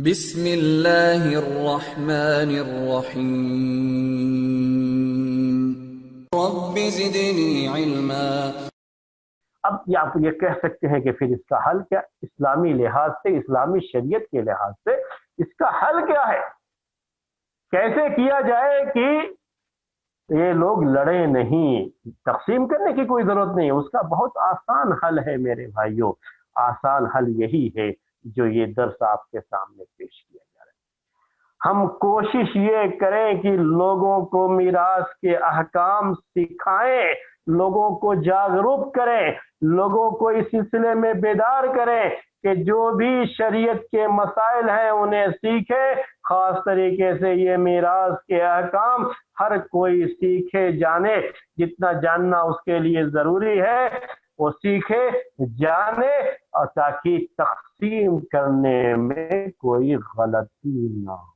بسم اللہ الرحمن الرحیم رب زدنی علما۔ اب آپ یہ کہہ سکتے ہیں کہ پھر اس کا حل کیا؟ اسلامی لحاظ سے، اسلامی شریعت کے لحاظ سے اس کا حل کیا ہے؟ کیسے کیا جائے کہ یہ لوگ لڑیں نہیں؟ تقسیم کرنے کی کوئی ضرورت نہیں ہے، اس کا بہت آسان حل ہے میرے بھائیوں۔ آسان حل یہی ہے جو یہ درس آپ کے سامنے پیش کیا جا رہا ہے۔ ہم کوشش یہ کریں کہ لوگوں کو میراث کے احکام سکھائیں، لوگوں کو جاگروک کریں، لوگوں کو اس سلسلے میں بیدار کریں کہ جو بھی شریعت کے مسائل ہیں انہیں سیکھیں۔ خاص طریقے سے یہ میراث کے احکام ہر کوئی سیکھے، جانے، جتنا جاننا اس کے لیے ضروری ہے وہ سیکھے، جانے، اور تاکہ تقسیم کرنے میں کوئی غلطی نہ ہو،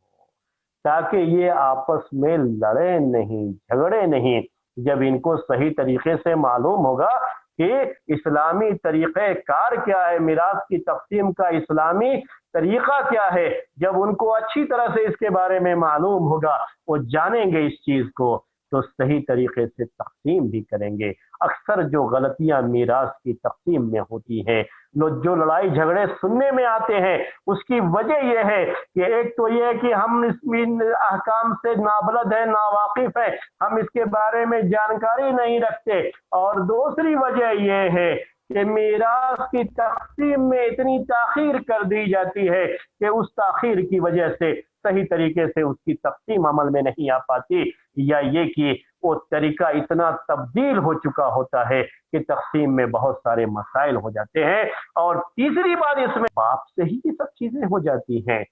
تاکہ یہ آپس میں لڑے نہیں، جھگڑے نہیں۔ جب ان کو صحیح طریقے سے معلوم ہوگا کہ اسلامی طریقہ کار کیا ہے، میراث کی تقسیم کا اسلامی طریقہ کیا ہے، جب ان کو اچھی طرح سے اس کے بارے میں معلوم ہوگا، وہ جانیں گے اس چیز کو، تو صحیح طریقے سے تقسیم بھی کریں گے۔ اکثر جو غلطیاں میراث کی تقسیم میں ہوتی ہیں، جو لڑائی جھگڑے سننے میں آتے ہیں، اس کی وجہ یہ ہے کہ ایک تو یہ ہے کہ ہم اس احکام سے نابلد ہیں، ناواقف ہیں، ہم اس کے بارے میں جانکاری نہیں رکھتے، اور دوسری وجہ یہ ہے کہ میراث کی تقسیم میں اتنی تاخیر کر دی جاتی ہے کہ اس تاخیر کی وجہ سے صحیح طریقے سے اس کی تقسیم عمل میں نہیں آ پاتی، یا یہ کہ وہ طریقہ اتنا تبدیل ہو چکا ہوتا ہے کہ تقسیم میں بہت سارے مسائل ہو جاتے ہیں۔ اور تیسری بات اس میں باپ سے ہی یہ سب چیزیں ہو جاتی ہیں،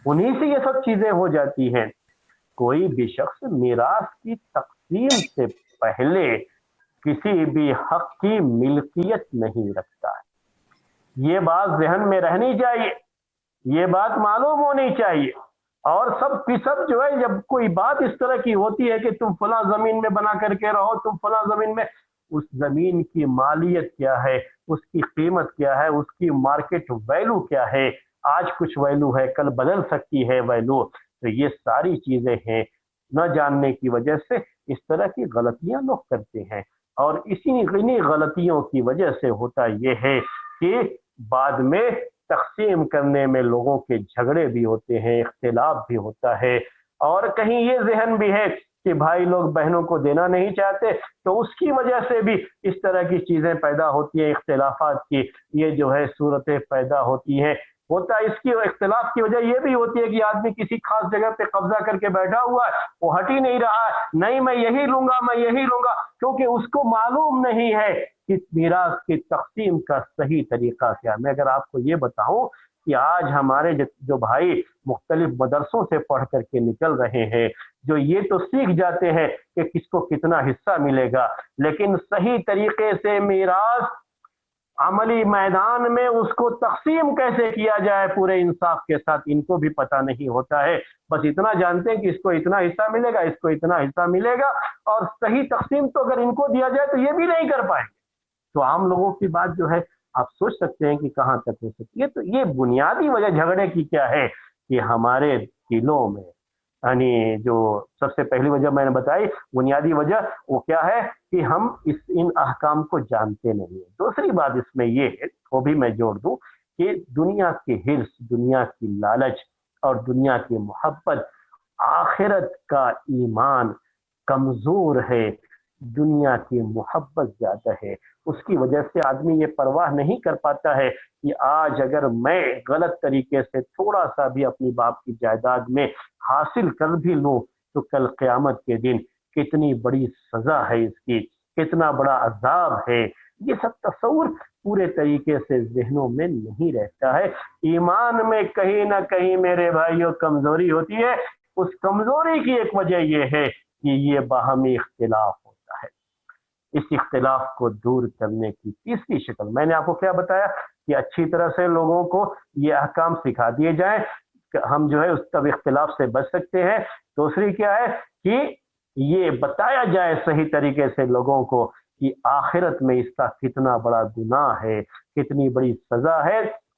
انہی سے یہ سب چیزیں ہو جاتی ہیں۔ کوئی بھی شخص میراث کی تقسیم سے پہلے کسی بھی حق کی ملکیت نہیں رکھتا ہے۔ یہ بات ذہن میں رہنی چاہیے، یہ بات معلوم ہونی چاہیے۔ اور سب کی سب جو ہے، جب کوئی بات اس طرح کی ہوتی ہے کہ تم فلاں زمین میں بنا کر کے رہو، تم فلاں زمین میں، اس زمین کی مالیت کیا ہے، اس کی قیمت کیا ہے، اس کی مارکیٹ ویلو کیا ہے، آج کچھ ویلو ہے، کل بدل سکتی ہے ویلو، تو یہ ساری چیزیں ہیں، نہ جاننے کی وجہ سے اس طرح کی غلطیاں لوگ کرتے ہیں۔ اور انہی غلطیوں کی وجہ سے ہوتا یہ ہے کہ بعد میں تقسیم کرنے میں لوگوں کے جھگڑے بھی ہوتے ہیں، اختلاف بھی ہوتا ہے، اور کہیں یہ ذہن بھی ہے کہ بھائی لوگ بہنوں کو دینا نہیں چاہتے، تو اس کی وجہ سے بھی اس طرح کی چیزیں پیدا ہوتی ہیں، اختلافات کی یہ جو ہے صورتیں پیدا ہوتی ہیں۔ ہوتا اس کی اختلاف کی وجہ یہ بھی ہوتی ہے کہ آدمی کسی خاص جگہ پہ قبضہ کر کے بیٹھا ہوا ہے، وہ ہٹ ہی نہیں رہا ہے، نہیں میں یہی لوں گا، میں یہی لوں گا، کیونکہ اس کو معلوم نہیں ہے کہ میراث کی تقسیم کا صحیح طریقہ کیا۔ میں اگر آپ کو یہ بتاؤں کہ آج ہمارے جو بھائی مختلف مدرسوں سے پڑھ کر کے نکل رہے ہیں، جو یہ تو سیکھ جاتے ہیں کہ کس کو کتنا حصہ ملے گا، لیکن صحیح طریقے سے میراث عملی میدان میں اس کو تقسیم کیسے کیا جائے پورے انصاف کے ساتھ، ان کو بھی پتہ نہیں ہوتا ہے۔ بس اتنا جانتے ہیں کہ اس کو اتنا حصہ ملے گا، اس کو اتنا حصہ ملے گا، اور صحیح تقسیم تو اگر ان کو دیا جائے تو یہ بھی نہیں کر پائیں گے۔ تو عام لوگوں کی بات جو ہے آپ سوچ سکتے ہیں کہ کہاں تک ہو سکتی ہے۔ تو یہ بنیادی وجہ جھگڑے کی کیا ہے کہ ہمارے دلوں میں، یعنی جو سب سے پہلی وجہ میں نے بتائی، بنیادی وجہ وہ کیا ہے کہ ہم ان احکام کو جانتے نہیں ہیں۔ دوسری بات اس میں یہ ہے، وہ بھی میں جوڑ دوں، کہ دنیا کی حرص، دنیا کی لالچ اور دنیا کی محبت، آخرت کا ایمان کمزور ہے، دنیا کی محبت زیادہ ہے، اس کی وجہ سے آدمی یہ پرواہ نہیں کر پاتا ہے کہ آج اگر میں غلط طریقے سے تھوڑا سا بھی اپنی باپ کی جائیداد میں حاصل کر بھی لوں تو کل قیامت کے دن کتنی بڑی سزا ہے اس کی، کتنا بڑا عذاب ہے، یہ سب تصور پورے طریقے سے ذہنوں میں نہیں رہتا ہے۔ ایمان میں کہیں نہ کہیں میرے بھائیوں کمزوری ہوتی ہے۔ اس کمزوری کی ایک وجہ یہ ہے کہ یہ باہمی اختلاف ہوتا ہے۔ اس اختلاف کو دور کرنے کی تیسری شکل میں نے آپ کو کیا بتایا کہ اچھی طرح سے لوگوں کو یہ احکام سکھا دیے جائیں، ہم جو ہے اس تب اختلاف سے بچ سکتے ہیں۔ دوسری کیا ہے کہ یہ بتایا جائے صحیح طریقے سے لوگوں کو کہ آخرت میں اس کا کتنا بڑا گناہ ہے، کتنی بڑی سزا ہے،